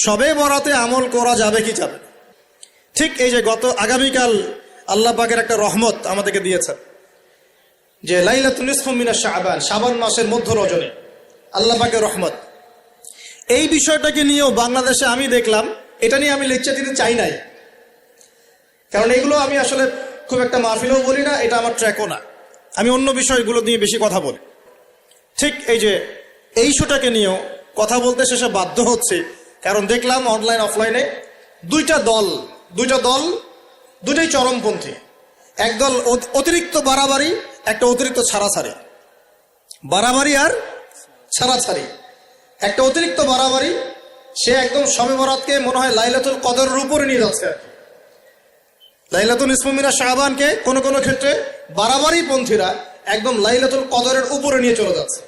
শবে বরাতে আমল করা যাবে কি যাবে না? ঠিক এই যে আগামীকাল আল্লাহ পাকের একটা রহমত আমাদেরকে দিয়েছেন যে লাইলাতুন নিসফু মিনাশ শাবান, শাবান মাসের মধ্য রজনী আল্লাহ পাকের রহমত। এই বিষয়টাকে নিয়েও বাংলাদেশে আমি দেখলাম, এটা নিয়ে আমি লেকচার দিতে চাই নাই, কারণ এগুলো আমি আসলে খুব একটা মাহফিলেও বলি না, এটা আমার ট্র্যাকও না। আমি অন্য বিষয়গুলো নিয়ে বেশি কথা বলি। ঠিক এই যে এই ইস্যুটাকে নিয়েও কথা বলতে শেষে বাধ্য হচ্ছে, কারণ দেখলাম অনলাইন অফলাইনে দুইটা দল দুইটাই চরমপন্থী। একদল অতিরিক্ত বাড়াবাড়ি, একটা অতিরিক্ত ছাড়াছাড়ি। বাড়াবাড়ি আর ছাড়াছাড়ি। একটা অতিরিক্ত বাড়াবাড়ি, সে একদম শবে বরাতকে মনে হয় লাইলাতুল কদরের উপরে নিয়ে যাচ্ছে আর কি। লাইলাতুল নিসফু মিনাশ শাবানকে কোনো কোনো ক্ষেত্রে বাড়াবাড়ি পন্থীরা একদম লাইলাতুল কদরের উপরে নিয়ে চলে যাচ্ছে।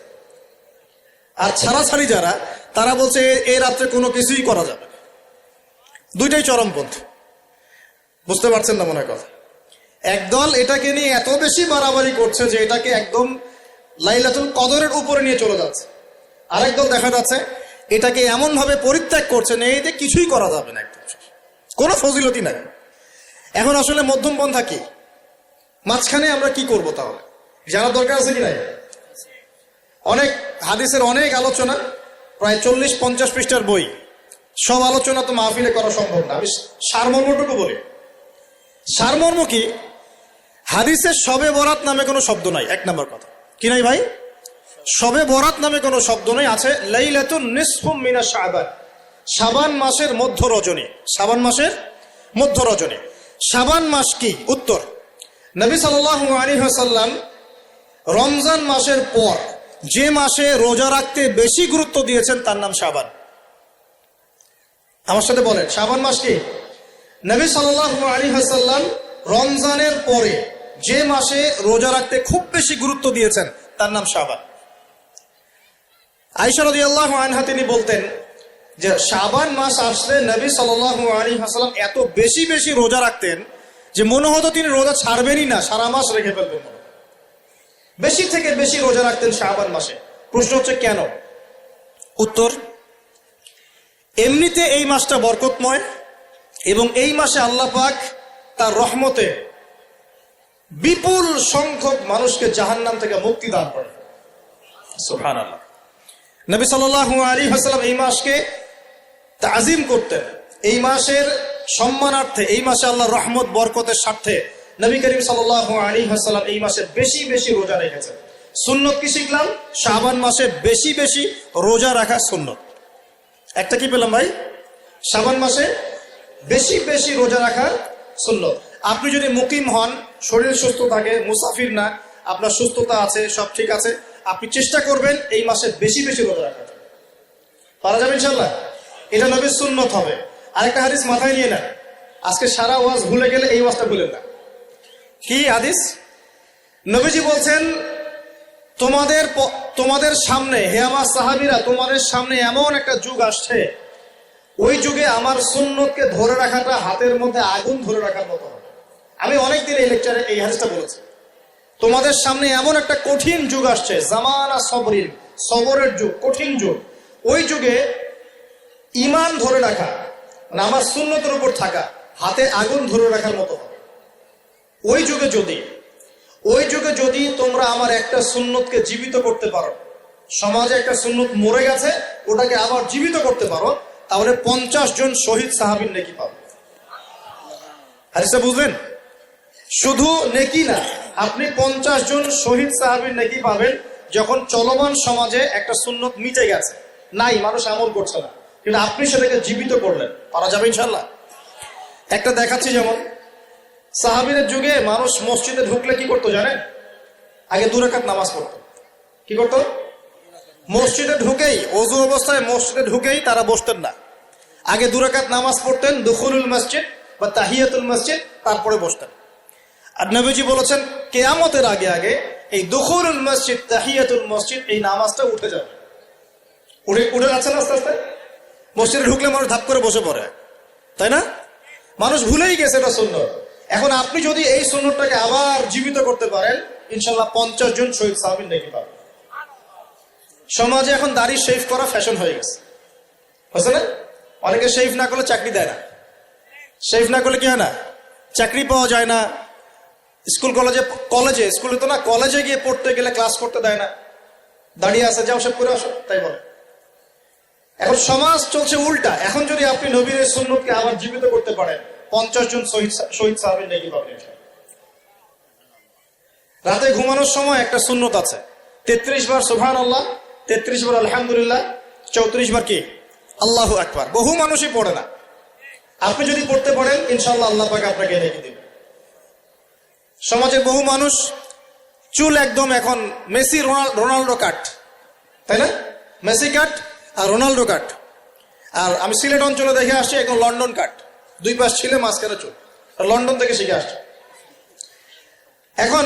আর ছাড়াছাড়ি যারা, তারা বলছে এই রাত্রে কোনো কিছুই করা যাবে না। দুইটাই চরমপন্থী, বুঝতে পারছেন না মনে কথা। একদল এটাকে নিয়ে এত বেশি বাড়াবাড়ি করছে যে এটাকে একদম লাইলাতুল কদরের উপরে নিয়ে চলে যাচ্ছে। আরেক দল দেখা যাচ্ছে এটাকে এমন ভাবে পরিত্যাগ করছে না, এতে কিছুই করা যাবে না, একদম কোনো ফজিলতি নাই। এখন আসলে মধ্যম পন্থা কি? মাঝখানে আমরা কি করব তাহলে? জানার দরকার আছে কি নাই? অনেক হাদিসের অনেক আলোচনা, প্রায় 40-50 পৃষ্ঠার বই, সব আলোচনা তো মাহফিলে করা সম্ভব না। আমি সারমর্মটুকু বলি। সারমর্ম কি? হাদিসের শবে বরাত নামে কোনো শব্দ নাই, এক নম্বর কথা। কি নাই ভাই? শবে বরাত নামে কোনো শব্দ নেই। আছে লাইলাতুন নিসফু মিনাশ শাবান, শাবান মাসের মধ্য রজনী। শাবান মাসের মধ্য রজনী। শাবান মাস কি? উত্তর, নবী সাল্লাল্লাহু আলাইহি ওয়াসাল্লাম রমজান মাসের পর যে মাসে রোজা রাখতে বেশি গুরুত্ব দিয়েছেন তার নাম শাবান। আমার সাথে বলেন, শাবান মাস কি? নবী সাল্লাল্লাহু আলাইহি ওয়াসাল্লাম রমজানের পরে যে মাসে রোজা রাখতে খুব বেশি গুরুত্ব দিয়েছেন তার নাম শাবান। আয়েশা রাদিয়াল্লাহু আনহা তিনি বলতেন যে শাবান মাস আসলে নবী সাল্লাল্লাহু আলাইহি ওয়াসাল্লাম এত বেশি বেশি রোজা রাখতেন যে মনে হতো তিনি রোজা ছাড়বেনই না, সারা মাস রেখে ফেলবেন। বেশি থেকে বেশি রোজা রাখতেন শাবান মাসে। প্রশ্ন হচ্ছে কেন? উত্তর, এমনিতে এই মাসটা বরকতময় এবং এই মাসে আল্লাহ পাক তার রহমতে বিপুল সংখ্যক মানুষকে জাহান্নাম থেকে মুক্তি দান করেন। সুবহানাল্লাহ। নবী সাল্লাল্লাহু আলাইহি ওয়াসাল্লাম এই মাসকে তাজিম করতেন। এই মাসের সম্মানার্থে, এই মাসে আল্লাহর রহমত বরকতের স্বার্থে নবী করিম সাল্লাল্লাহু আলাইহি ওয়াসাল্লাম এই মাসে বেশি বেশি রোজা রেখেছেন। সুন্নত কি শিখলাম? শাবান মাসে বেশি বেশি রোজা রাখা সুন্নত। একটা কি পেলাম ভাই? শাবান মাসে বেশি বেশি রোজা রাখার সুন্নত। আপনি যদি মুকিম হন, শরীর সুস্থ থাকে, মুসাফির না, আপনার সুস্থতা আছে, সব ঠিক আছে, আপনি চেষ্টা করবেন এই মাসে বেশি বেশি রোজা রাখার। পারা যাবে ইনশাল্লাহ। এটা নবীর সুন্নত হবে। আরেকটা হাদিস মাথায় নিয়ে নেন, আজকে সারা ওয়াজ ভুলে গেলে এই ওয়াজটা ভুলেন না। কি হাদিস? নবীজি বলছেন, তোমাদের সামনে, হে আমার সাহাবীরা, তোমাদের সামনে এমন একটা যুগ আসছে, ওই যুগে আমার সুন্নতকে ধরে রাখাটা হাতের মধ্যে আগুন ধরে রাখার মতো হবে। আমি অনেকদিন এই লেকচারে এই হাদিসটা বলেছি। তোমাদের সামনে এমন একটা কঠিন যুগ আসছে, জামানা সবরিন, সবরের যুগ, কঠিন যুগ। ওই যুগে ঈমান ধরে রাখা, মানে আমার সুন্নতের উপর থাকা, হাতে আগুন ধরে রাখার মতো হবে। ওই যুগে যদি তোমরা আমার একটা সুন্নতকে জীবিত করতে পারো, সমাজে একটা সুন্নত মরে গেছে, ওটাকে আবার জীবিত করতে পারো, তাহলে 50 জন শহীদ সাহাবীর নেকি পাবে। হাদিসটা বুঝলেন? শুধু নেকি না, আপনি 50 জন শহীদ সাহাবীর নেকি পাবেন যখন চলমান সমাজে একটা সুন্নত মিটে গেছে, নাই, মানুষ আমল করছে না, কিন্তু আপনি সেটাকে জীবিত করলেন। পারা যাবে ইনশাল্লাহ। একটা দেখাচ্ছি, যেমন সাহাবীদের যুগে মানুষ মসজিদে ঢুকলে কি করতো জানেন? আগে 2 রাকাত নামাজ পড়তো। কি করতো? মসজিদে ঢুকেই, ওযু অবস্থায় মসজিদে ঢুকেই তারা বসতেন না। আগে 2 রাকাত নামাজ পড়তেন, দুখুলুল মসজিদ বা তাহিয়াতুল মসজিদ, তারপরে বসতেন। আর নবীজি বলেছেন কিয়ামতের আগে আগে এই দুখুলুল মসজিদ, তাহিয়াতুল মসজিদ, এই নামাজটা উঠে যাবে। উঠে যাচ্ছে না আস্তে আস্তে। মসজিদে ঢুকলে মানুষ ধাপ করে বসে পড়ে, তাই না? মানুষ ভুলেই গেছে এটা সুন্নত। এখন আপনি যদি এই সুন্নতটাকে আবার জীবিত করতে পারেন, ইনশাল্লাহ 50 জন শহীদ সাহাবীর নেকি পাবেন। সমাজে এখন দাড়ি শেভ করা ফ্যাশন হয়ে গেছে, বুঝছে না? অনেকে শেভ না করলে চাকরি দেয় না, শেভ না করলে কি হয় না, চাকরি পাওয়া যায় না। স্কুলে তো না, কলেজে গিয়ে পড়তে গেলে ক্লাস করতে দেয় না, দাঁড়িয়ে আছে, যাও সব করে আসো, তাই বলে। এখন সমাজ চলছে উল্টা। এখন যদি আপনি নবীর এই সুন্নতকে আবার জীবিত করতে পারেন, 50 জন শহীদ সাহাবীর নেকি পাবেন। রাতে ঘুমানোর সময় একটা সুন্নত আছে, 33 বার সুবহানাল্লাহ, 33 বার আলহামদুলিল্লাহ, 34 বার কি আল্লাহু আকবার। বহু মানুষই পড়ে না। আপনি যদি পড়তে পারেন, ইনশাআল্লাহ আল্লাহ পাক আপনাকে নেকি দিবেন। সমাজে বহু মানুষ চুল একদম এখন মেসি রোনাল্ডো কাট, তাই না? মেসি কাট আর রোনাল্ডো কাট। আর আমি সিলেট অঞ্চলে দেখে আসছি এখন লন্ডন কাট, 2 পাশ ছিলে মাঝখানে চুল, লন্ডন থেকে শিখে আসছে। এখন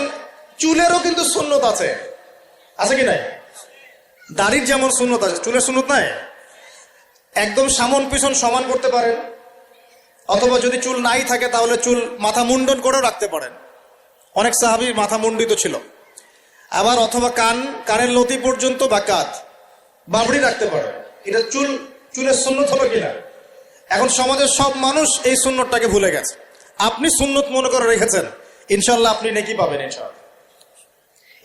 চুলেরও কিন্তু সুন্নত আছে, আছে কি নাই? দাড়ির যেমন সুন্নত আছে, চুলের সুন্নত নাই। একদম সামন পিছন সমান করতে পারেন, অথবা যদি চুল নাই থাকে তাহলে চুল মাথা মুন্ডন করেও রাখতে পারেন। অনেক সাহাবীর মাথা মুন্ডিত ছিল। আবার অথবা কানের লতি পর্যন্ত বা কাঁধ বাবড়ি রাখতে পারেন। এটা চুলের সুন্নত হলো কিনা? এখন সমাজের সব মানুষ এই সুন্নতটাকে ভুলে গেছে। আপনি সুন্নত মনে করে রেখেছেন, ইনশাল্লাহ আপনি নেকি পাবেন ইনশাআল্লাহ।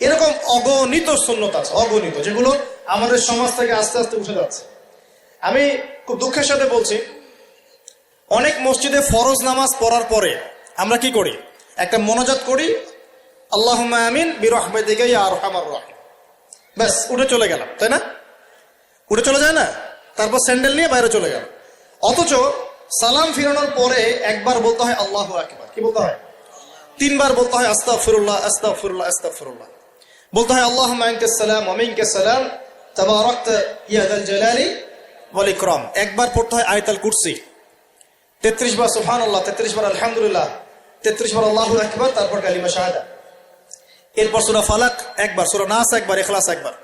এরকম অগণিত সুন্নত আছে, অগণিত, যেগুলো আমাদের সমাজ থেকে আস্তে আস্তে উঠে যাচ্ছে। আমি খুব দুঃখের সাথে বলছি, অনেক মসজিদে ফরজ নামাজ পড়ার পরে আমরা কি করি? একটা মোনাজাত করি, আল্লাহুম্মা আমিন বিরহমাতিকা ইয়া আরহামার রাহিম, ব্যাস উঠে চলে গেলাম, তাই না? উঠে চলে যায় না? তারপর স্যান্ডেল নিয়ে বাইরে চলে গেল। অথচ সালাম ফিরানোর পরে একবার বলতে হয় আল্লাহু আকবার। কি বলতে হয়? 3 বার বলতে হয় আস্তাগফিরুল্লাহ আস্তাগফিরুল্লাহ আস্তাগফিরুল্লাহ। বলতে হয় আল্লাহুম্মা আনতাস সালাম ওয়া মিনকাস সালাম তাবারাকতা ইয়া যাল জালালি ওয়াল ইকরাম। একবার পড়তে হয় আয়াতুল কুরসি, 33 বার সুবহানাল্লাহ, 33 বার আলহামদুলিল্লাহ, 33 বার আল্লাহু আকবার, তারপর কালিমা শাহাদা। এরপর সূরা ফালাক একবার, সূরা নাস একবার, ইখলাস একবার।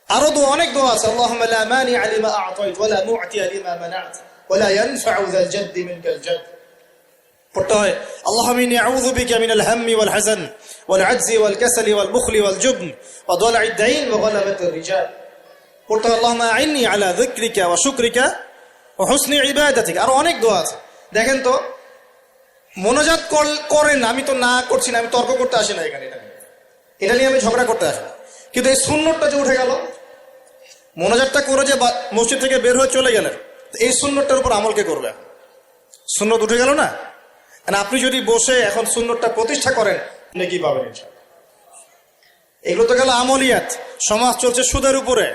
আরো অনেক দোয়া আছে, আল্লাহুম্মা লা মানিআ লিমা আ'তাইত ওয়া লা মু'তিয়া লিমা মানা'ত ওয়া লা ইয়ানফা'ু যাল জাদ্দি মিনকাল জাদ। পড়তে হয় আল্লাহুম্মা ইন্নী আউযু বিকা মিনাল হাম্মি ওয়াল হাযান ওয়াল আজজি ওয়াল কাসালি ওয়াল বুখলি ওয়াল জুবন ওয়া দালা'id দাইন ওয়া গালাবাতির রিজাল। পড়তে হয় আল্লাহুম্মা আ'ইন্নী আলা যিকরিকা ওয়া শুকরিকা ওয়া হুসনি ইবাদাতিক। আরো অনেক দোয়া আছে। দেখেন তো, মোনাজাত করেন, আমি তো না করছি না, আমি তর্ক করতে আসি না এখানে, এটা নিয়ে আমি ঝগড়া করতে আসি না। কিন্তু এই সুন্নতটা যে উঠে গেল, মোনাজাতটা করে যে মসজিদ থেকে বের হয়ে চলে গেলেন, এই সুন্নতটার উপর আমল কে করবে? সুন্নত উঠে গেল না? আপনি যদি বসে এখন সুন্নতটা প্রতিষ্ঠা করেন, নেকি পাবেন ইনশাআল্লাহ। এগুলো তো গেল আমলিয়াত। সমাজ চলছে সুদের উপরে,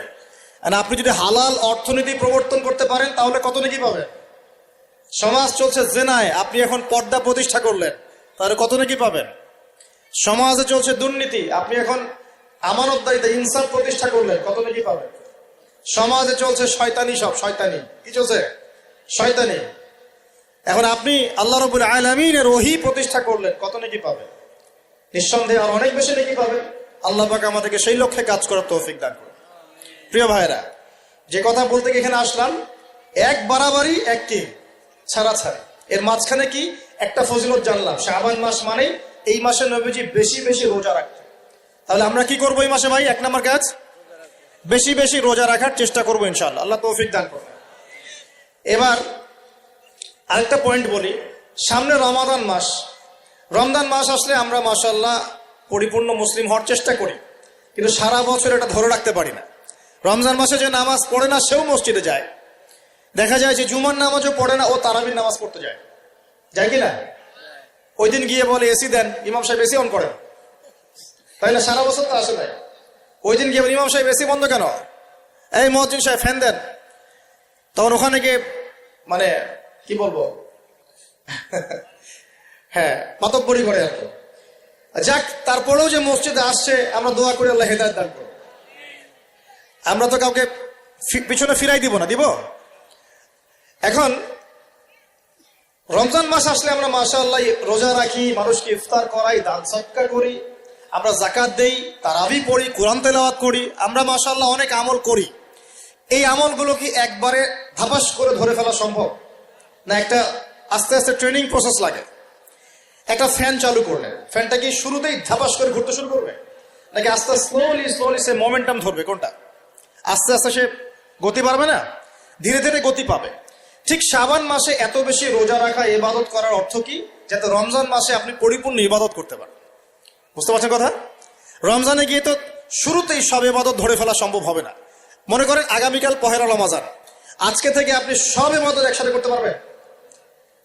আপনি যদি হালাল অর্থনীতি প্রবর্তন করতে পারেন তাহলে কত নেকি পাবেন? সমাজ চলছে জেনায়, আপনি এখন পর্দা প্রতিষ্ঠা করলেন, তাহলে কত নেকি পাবেন? সমাজে চলছে দুর্নীতি, আপনি এখন আমানতদারিতা ইনসাফ প্রতিষ্ঠা করলেন, কত নেকি পাবেন? সমাজে চলছে শয়তানি, সব শয়তানি। কি চলছে? শয়তানি। এখন আপনি আল্লাহ রাব্বুল আলামিনের ওহী প্রতিষ্ঠা করলেন, কত নেকি পাবেন? নিঃসন্দেহে আর অনেক বেশি নেকি পাবেন। আল্লাহ পাক আমাদেরকে সেই লক্ষ্যে কাজ করার তৌফিক দান করুন। প্রিয় ভাইরা, যে কথা বলতে এখানে আসলাম, এক বাড়াবাড়ি এক কি ছাড়াছাড়ি, এর মাঝখানে কি একটা ফজিলত জানলাম। শাবান মাস মানে এই মাসে নবীজি বেশি বেশি রোজা রাখতেন। তাহলে আমরা কি করবো এই মাসে ভাই? 1 নম্বর কাজ, বেশি বেশি রোজা রাখার চেষ্টা করবো ইনশাআল্লাহ। আল্লাহ তৌফিক দান করবেন। এবার আরেকটা পয়েন্ট বলি, সামনে রমাদান মাস। রমজান মাস আসলে আমরা মাশাআল্লাহ পরিপূর্ণ মুসলিম হওয়ার চেষ্টা করি, কিন্তু সারা বছর এটা ধরে রাখতে পারি না। রমজান মাসে যে নামাজ পড়ে না সেও মসজিদে যায়। দেখা যায় যে জুমার নামাজও পড়ে না, ও তারাবির নামাজ পড়তে যায়, যায় কি না? ওই দিন গিয়ে বলে এসি দেন, ইমাম সাহেব এসি অন করেন, তাই না? সারা বছর তো আসে নাই। ওই দিন গিয়ে ইমাম সাহেব এসি বন্ধ কেন? এই মুয়াজ্জিন সাহেব ফ্যান দেন। তখন ওখানে গিয়ে মানে কি বলবো, হ্যাঁ মাতব্বরি করে আর কি। যাক, তারপরেও যে মসজিদে আসছে, আমরা দোয়া করি আল্লাহ হেদায়েত দান করুন। আমরা তো কাউকে পিছনে ফিরাই দিব না, দিব? এখন রমজান মাস আসলে আমরা মাশাআল্লাহ রোজা রাখি, মানুষকে ইফতার করাই, দান সদকা করি, আমরা যাকাত দেই, তারাবি পড়ি, কোরআন তেলাওয়াত করি, আমরা মাশাআল্লাহ অনেক আমল করি। এই আমলগুলো কি একবারে ধাপাস করে ধরে ফেলা সম্ভব না? একটা আস্তে আস্তে ট্রেনিং প্রসেস লাগে। একটা ফ্যান চালু করলে ফ্যানটা কি শুরুতেই ধাপাস করে ঘুরতে শুরু করবে, নাকি আস্তে স্লোলি সে মোমেন্টাম ধরবে? কোনটা? আস্তে আস্তে সে গতি বাড়বে না, ধীরে ধীরে গতি পাবে। ঠিক শাবান মাসে এত বেশি রোজা রাখা, ইবাদত করার অর্থ কি? যাতে রমজান মাসে আপনি পরিপূর্ণ ইবাদত করতে পারেন। বুঝতে পারছেন কথা? রমজানে গিয়ে তো শুরুতেই সব ইবাদত ধরে ফেলা সম্ভব হবে না। মনে করেন আগামীকাল পহেলা রমজান, আজকে থেকে আপনি সব ইবাদত একসাথে করতে পারবেন?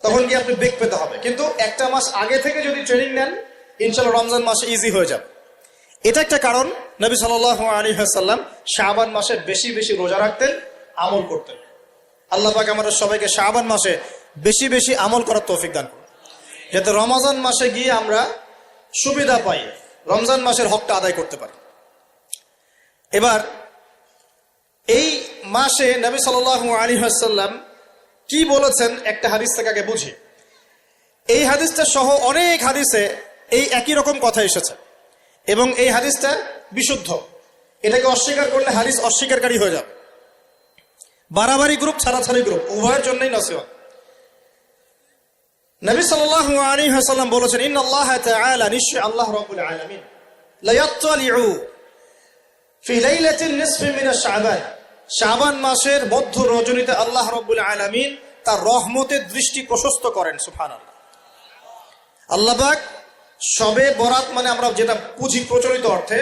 তখন কি আপনি বেগ পেতে হবে। কিন্তু একটা মাস আগে থেকে যদি ট্রেনিং নেন, ইনশাআল্লাহ রমজান মাসে ইজি হয়ে যাবে। এটা একটা কারণ নবী সাল্লাল্লাহু আলাইহি ওয়াসাল্লাম শাবান মাসে বেশি বেশি রোজা রাখতেন, আমল করতেন। আল্লাহ পাক আমাদের সবাইকে শাবান মাসে বেশি বেশি আমল করার তৌফিক দান করুন, যাতে রমজান মাসে গিয়ে আমরা সুবিধা পাই, রমজান মাসের হকটা আদায় করতে পারি। এবার এই মাসে নবী সাল্লাল্লাহু আলাইহি ওয়াসাল্লাম কি বলেছেন একটা হাদিস থেকে আগে বুঝি। এই হাদিসটা সহ অনেক হাদিসে এই একই রকম কথা এসেছে এবং এই হাদিসটা বিশুদ্ধ। এটাকে অস্বীকার করলে হাদিস অস্বীকারী হয়ে যাবে। বাড়াবাড়ি গ্রুপ, ছাড়াছাড়ি গ্রুপ, উভয়ের জন্যই নসিহত। নবী সাল্লাল্লাহু আলাইহি ওয়াসাল্লাম বলেছেন, ইন্নাল্লাহ তাআলা, নিশ্চয় আল্লাহ রাব্বুল আলামিন, লা ইয়াত্তালিউ ফি লাইলাতিন নিসফি মিন শাবান, শাবান মাসের মধ্য রজনীতে আল্লাহ রাব্বুল আলামিন তার রহমতের দৃষ্টি প্রশস্ত করেন। সুবহানাল্লাহ। আল্লাহ পাক শবে বরাত মানে আমরা যেটা বুঝি প্রচলিত অর্থে,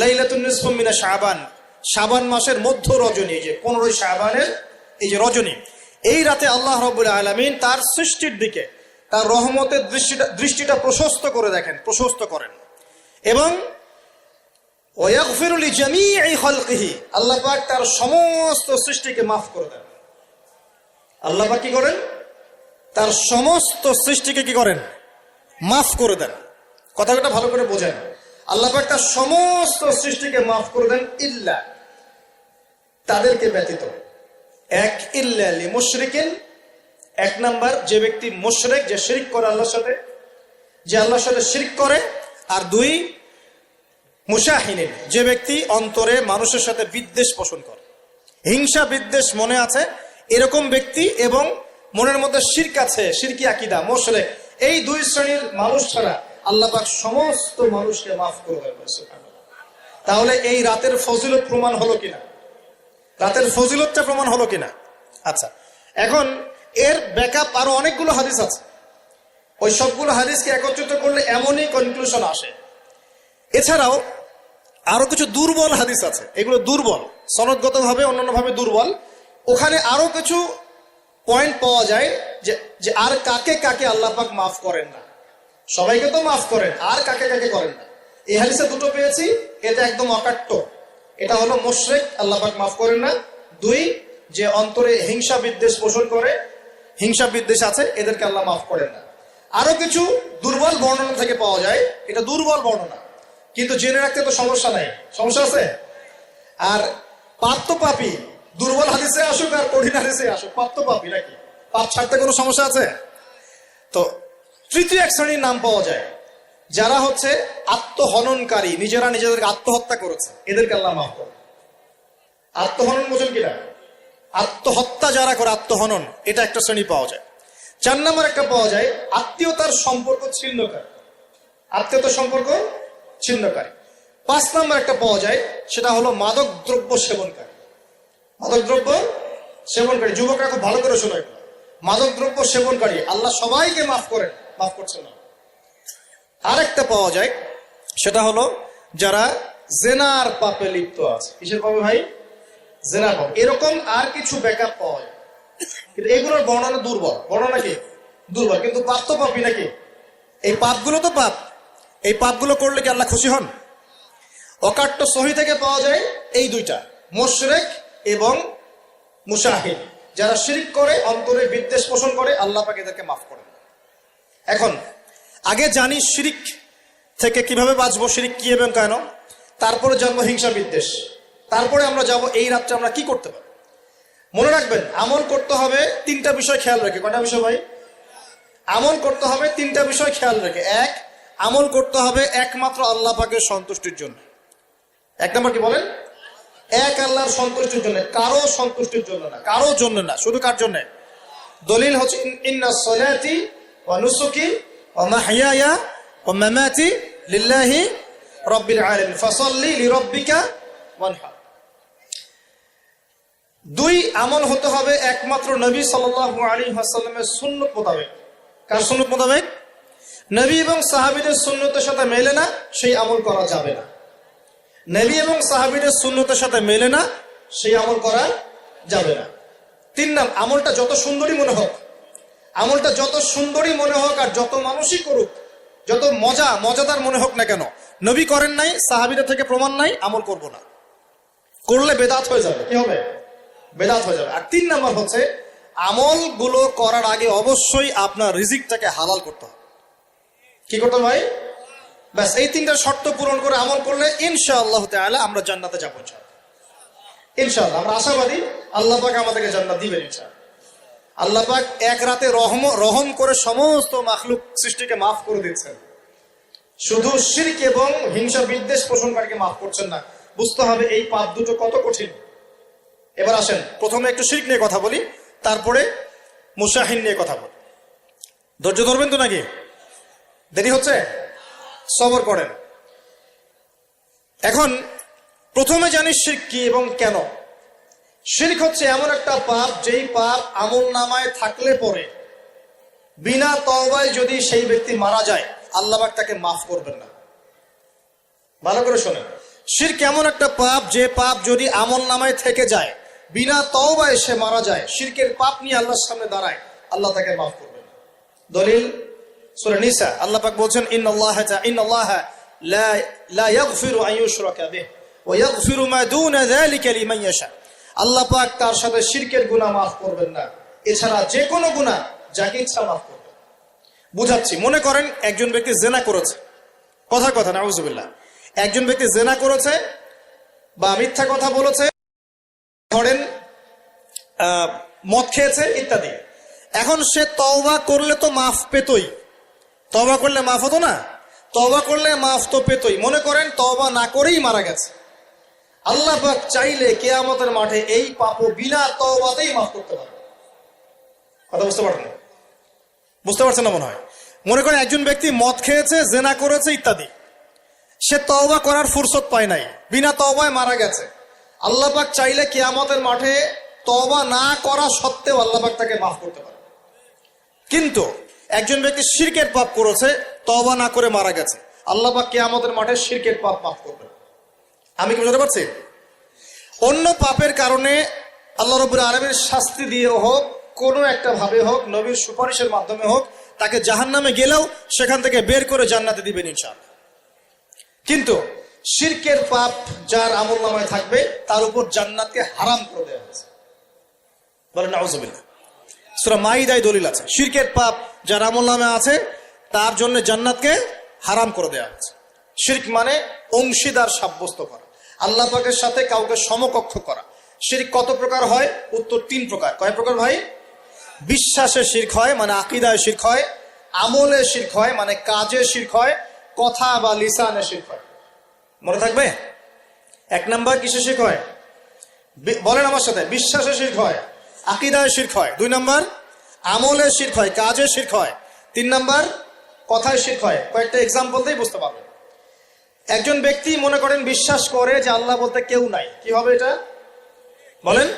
লাইলাতুন নিসফি মিন শাবান, শাবান মাসের মধ্য রজনী, যে 15 শাবানের এই যে রজনী, এই রাতে আল্লাহ রাব্বুল আলামিন তার সৃষ্টির দিকে তার রহমতের দৃষ্টিটা প্রশস্ত করে দেখেন, প্রশস্ত করেন। এবং ওয়াগফিরু লিজামিই খালকিহি, আল্লাহ পাক তার সমস্ত সৃষ্টিকে মাফ করে দেন। আল্লাহ পাক কি করেন? তার সমস্ত সৃষ্টিকে কি করেন? মাফ করে দেন। কথাটা ভালো করে বোঝেন। আল্লাহ পাক তার সমস্ত সৃষ্টিকে মাফ করে দেন, ইল্লা, তাদেরকে ব্যতীত। এক, ইল্লা লিমুশরিকিন, এক নাম্বার যে ব্যক্তি মুশরিক, যে শিরক করে আল্লাহর সাথে, যে আল্লাহর সাথে শিরক করে। আর দুই, মুশাহিনিন, যে ব্যক্তি অন্তরে মানুষের সাথে বিদ্বেষ পোষণ করে, হিংসা বিদ্বেষ মনে আছে এরকম ব্যক্তি, এবং মনের মধ্যে শিরক আছে, শিরকি আকীদা, মুশরিক, এই দুই শ্রেণীর মানুষ ছাড়া আল্লাহ পাক সমস্ত মানুষকে মাফ করে দেবেন। তাহলে এই রাতের ফজিলত প্রমাণ হলো কিনা? রাতের ফজিলতটা প্রমাণ হলো কিনা? আচ্ছা, এখন এর ব্যাকআপ আরো অনেকগুলো হাদিস আছে। ওই সবগুলো হাদিসকে একত্রিত করলে এমনই কনক্লুশন আসে। এছাড়াও আরো কিছু দুর্বল হাদিস আছে, এগুলো দুর্বল, সনদগতভাবে অন্যান্যভাবে দুর্বল। ওখানে আরো কিছু পয়েন্ট পাওয়া যায় যে আর কাকে কাকে আল্লাহ পাক মাফ করেন না। সবাইকে তো মাফ করেন, আর কাকে কাকে করেন না। এই হাদিসে দুটো পেয়েছি, এটা একদম অকাট্য। এটা হলো মুশরিক, আল্লাহ পাক মাফ করেন না। দুই, যে অন্তরে হিংসা বিদ্বেষ পোষণ করে, হিংসা বিদ্বেষ আছে, এদেরকে আল্লাহ মাফ করেন না। আরো কিছু দুর্বল বর্ণনা থেকে পাওয়া যায়, এটা দুর্বল বর্ণনা, কিন্তু জেনে রাখতে তো সমস্যা নাই। সমস্যা আছে? আর পাপ তো পাপী, দুর্বল হাদিসে আসুক আর কঠিন হাদিসে আসুক, পাপ তো পাপী নাকি? পাপ ছাড়তে কোনো সমস্যা আছে? তো তৃতীয় এক শ্রেণীর নাম পাওয়া যায়, যারা হচ্ছে আত্মহননকারী, নিজেরা নিজেদেরকে আত্মহত্যা করেছে, এদেরকে আল্লাহ মাফ করে। আত্মহনন বোঝেন কিনা? আত্মহত্যা যারা করে, আত্মহনন, এটা একটা শ্রেণী পাওয়া যায়। 4 নম্বর একটা পাওয়া যায় আত্মীয়তার সম্পর্ক ছিন্নকারী, আত্মীয়তার সম্পর্ক ছিন্নকারী। 5 নম্বর একটা পাওয়া যায়, সেটা হলো মাদক দ্রব্য সেবনকারী। মাদক দ্রব্য সেবনকারী, যুবকরা খুব ভালো করে শোনায়, মাদক দ্রব্য সেবনকারী আল্লাহ সবাইকে মাফ করেন, মাফ করছেন না। আরেকটা পাওয়া যায়, সেটা হলো যারা জেনার পাপে লিপ্ত আছে। কিসের পাপে ভাই? জেনার পাপ। এরকম আর কিছু ব্যাকআপ পাওয়া যায়, কিন্তু এগুলোর বর্ণনা দুর্বল। বর্ণনা কি? দুর্বল, কিন্তু পাপ তো পাপই নাকি? এই পাপগুলো তো পাপ, এই পাপগুলো করলে কি আল্লাহ খুশি হন? অকাট্য সহি থেকে পাওয়া যায় এই দুইটা, মুশরিক এবং মুশাহিদ, যারা শিরক করে, অন্তরে বিদ্বেষ পোষণ করে, আল্লাহ পাক এদেরকে মাফ করেন। এখন আগে জানি শিরক থেকে কিভাবে বাঁচবো, শিরক কি এবং কেন, তারপরে জানবো হিংসা বিদ্বেষ, তারপরে আমরা যাব এই রাত্রে আমরা কি করতে পারি। মনে রাখবেন, আমল করতে হবে 3টা বিষয় খেয়াল রেখে। কয়টা বিষয় ভাই? আমল করতে হবে 3টা বিষয় খেয়াল রেখে। এক, আমল করতে হবে একমাত্র আল্লাহ পাকের সন্তুষ্টির জন্য। 1 নম্বর কি বলেন? এক আল্লাহর সন্তুষ্টির জন্য, কারো সন্তুষ্টির জন্য না, কারো জন্য না, শুধু কার জন্য? দলিল হচ্ছে ইন্নাস সালাতি ওয়া নুসুকি ওয়া মাহইয়ায়া ওয়া মামাতি লিল্লাহি রাব্বিল আলামিন ফাসাল্লি লিরাব্বিকা ওয়ানহার। দুই, আমল হতে হবে একমাত্র নবী সাল্লাল্লাহু আলাইহি ওয়াসাল্লামের সুন্নত মোতাবেক। কার সুন্নত মোতাবেক? নবী এবং সাহাবীদের সুন্নতের সাথে মেলে না, সেই আমল করা যাবে না। নবী এবং সাহাবীদের সুন্নতের সাথে মেলে না, সেই আমল করা যাবে না। তিন নাম্বার, আমলটা যত সুন্দরী মনে হোক, আমলটা যত সুন্দরী মনে হোক আর যত মানুষই করুক, যত মজাদার মনে হোক না কেন, নবী করেন নাই, সাহাবীদের থেকে প্রমাণ নাই, আমল করব না। করলে বেদাত হয়ে যাবে। কি হবে? বেদাত হয়ে যাবে। আর তিন নাম্বার হচ্ছে, আমলগুলো করার আগে অবশ্যই আপনার রিজিকটাকে হালাল করতে হবে। কি করতে হবে ভাই? ব্যাস, এই তিনটা শর্ত পূরণ করে আমল করলে ইনশাআল্লাহ তাআলা আমরা জান্নাতে যাবো। ইনশাআল্লাহ আমরা আশাবাদী, আল্লাহ পাক আমাদেরকে জান্নাত দিবেন ইনশাআল্লাহ। আল্লাহ পাক এক রাতে রহম করে সমস্ত মাখলুক সৃষ্টিকে মাফ করে দিচ্ছেন। শুধু শিরক এবং হিংসা বিদ্বেষ পোষণকারীকে মাফ করছেন না। বুঝতে হবে এই পাপ দুটো কত কঠিন। এবার আসেন, প্রথমে একটু শিরক নিয়ে কথা বলি, তারপরে মুশাহিন নিয়ে কথা বলি। ধৈর্য ধরবেন তো নাকি? দেরি হচ্ছে? সবর করেন। এখন প্রথমে জানি শিরক কি এবং কেন। শিরক হচ্ছে এমন একটা পাপ, যেই পাপ আমল নামায় থাকলে পরে বিনা তওবায় যদি সেই ব্যক্তি মারা যায়, আল্লাহ পাক তাকে মাফ করবেন না। ভালো করে শোনেন, শিরক এমন একটা পাপ, যে পাপ যদি আমল নামায় থেকে যায়, বিনা তওবায় সে মারা যায়, শিরকের পাপ নিয়ে আল্লাহর সামনে দাঁড়ায়, আল্লাহ তাকে মাফ করবেন না। দলিল সূরা নিসা, আল্লাহ পাক বলছেন, ইন্নাল্লাহা লা ইয়াগফিরু আন ইউশরাকা বিহি ওয়া ইয়াগফিরু মা দুনা যালিকা লিমান ইয়াশা। আল্লাহ পাক তার সাথে শিরকের গুনাহ মাফ করবেন না, এছাড়া যে কোনো গুনাহ যাকে ইচ্ছা মাফ করবেন। বুঝাচ্ছি, মনে করেন একজন ব্যক্তি জিনা করেছে, কথা নাউযুবিল্লাহ, একজন ব্যক্তি জিনা করেছে বা মিথ্যা কথা বলেছে, ধরেন মদ খেয়েছে ইত্যাদি। এখন সে তওবা করলে তো মাফ পেতই, তওবা করলে মাফ হতো না? তওবা করলে মাফ তো পেতই। মনে করেন তওবা না করেই মারা গেছে, আল্লাহ পাক চাইলে কিয়ামতের মাঠে এই পাপও বিনা তওবাতেই মাফ করতে পারে। কথা বুঝতে পারছেন? বুঝতে পারছেন না মনে হয়। মনে করেন একজন ব্যক্তি মদ খেয়েছে, জিনা করেছে ইত্যাদি, সে তওবা করার ফুরসত পায় নাই, বিনা তওবায় মারা গেছে। আল্লাহ পাক চাইলে কিয়ামতের মাঠে তওবা না করা সত্ত্বেও আল্লাহ পাক তাকে মাফ করতে পারে। কিন্তু একজন ব্যক্তি শিরকের পাপ করেছে, তওবা না করে মারা গেছে, আল্লাহ পাক কিয়ামতের মাঠে শিরকের পাপ মাফ করবেন। আমি কি বুঝতে পারছি? অন্য পাপের কারণে আল্লাহ রাব্বুল আলামিন শাস্তি দিয়ে হোক, কোনো একটা ভাবে হোক, নবীর সুপারিশের মাধ্যমে হোক, তাকে জাহান্নামে গেলেও সেখান থেকে বের করে জান্নাতে দিবেন ইনশাআল্লাহ। কিন্তু শিরকের পাপ যার আমলনামায় থাকবে, তার উপর জান্নাতকে হারাম করে দেওয়া হয়েছে। বলেন নাউযুবিল্লাহ। সূরা মাইদায় দলিল আছে, শিরকের পাপ যার আমলনামায় আছে তার জন্য জান্নাতকে হারাম করে দেওয়া হয়েছে। শিরক মানে অংশীদার সাব্যস্ত করা, আল্লাহ পাকের সাথে কাউকে সমকক্ষ করা। শিরক কত প্রকার হয়? উত্তর 3 প্রকার। কয় প্রকার ভাই? বিশ্বাসে শিরক হয়, মানে আকীদায় শিরক হয়; আমলে শিরক হয়, মানে কাজে শিরক হয়; কথা বা লিসানে শিরক হয়। মনে থাকবে? 1 নাম্বার কিসে শিরক হয়? বলেন আমার সাথে। বিশ্বাসে শিরক হয়, আকীদায় শিরক হয়। 2 নাম্বার আমলে শিরক হয়, কাজে শিরক হয়। 3 নাম্বার কথায় শিরক হয়। কয়েকটা এক্সাম্পল দিয়ে বুঝতে পারবেন। একজন ব্যক্তি মনে করেন বিশ্বাস করে যে আল্লাহ বলতে কেউ নাই, কি হবে এটা? বলেন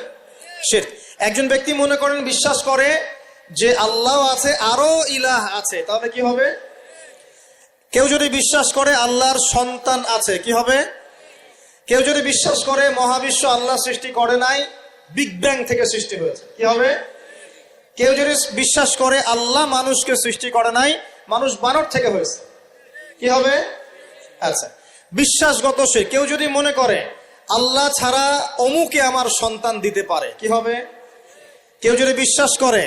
শিরক। একজন ব্যক্তি মনে করেন বিশ্বাস করে যে আল্লাহ আছে, আরো ইলাহ আছে, তাহলে কি হবে? কেউ যদি বিশ্বাস করে আল্লাহর সন্তান আছে, কি হবে? কেউ যদি বিশ্বাস করে মহাবিশ্ব আল্লাহ সৃষ্টি করে নাই, বিগ ব্যাং থেকে সৃষ্টি হয়েছে, কি হবে? কেউ যদি বিশ্বাস করে আল্লাহ মানুষকে সৃষ্টি করে নাই, মানুষ বানর থেকে হয়েছে, কি হবে? আচ্ছা, বিশ্বাসগত সে। কেউ যদি মনে করে আল্লাহ ছাড়া অমুকে আমার সন্তান দিতে পারে, কি হবে? কেউ যদি বিশ্বাস করে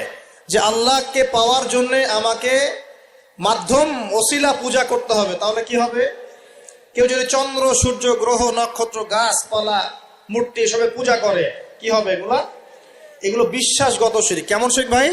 যে আল্লাহকে পাওয়ার জন্য আমাকে মাধ্যম ওসিলা পূজা করতে হবে, তাহলে কি হবে? কেউ যদি চন্দ্র, সূর্য, গ্রহ, নক্ষত্র, গাছপালা, মূর্তি এসবে পূজা করে, কি হবে? এগুলো বিশ্বাসগত শিরক। কেমন শিরক ভাই?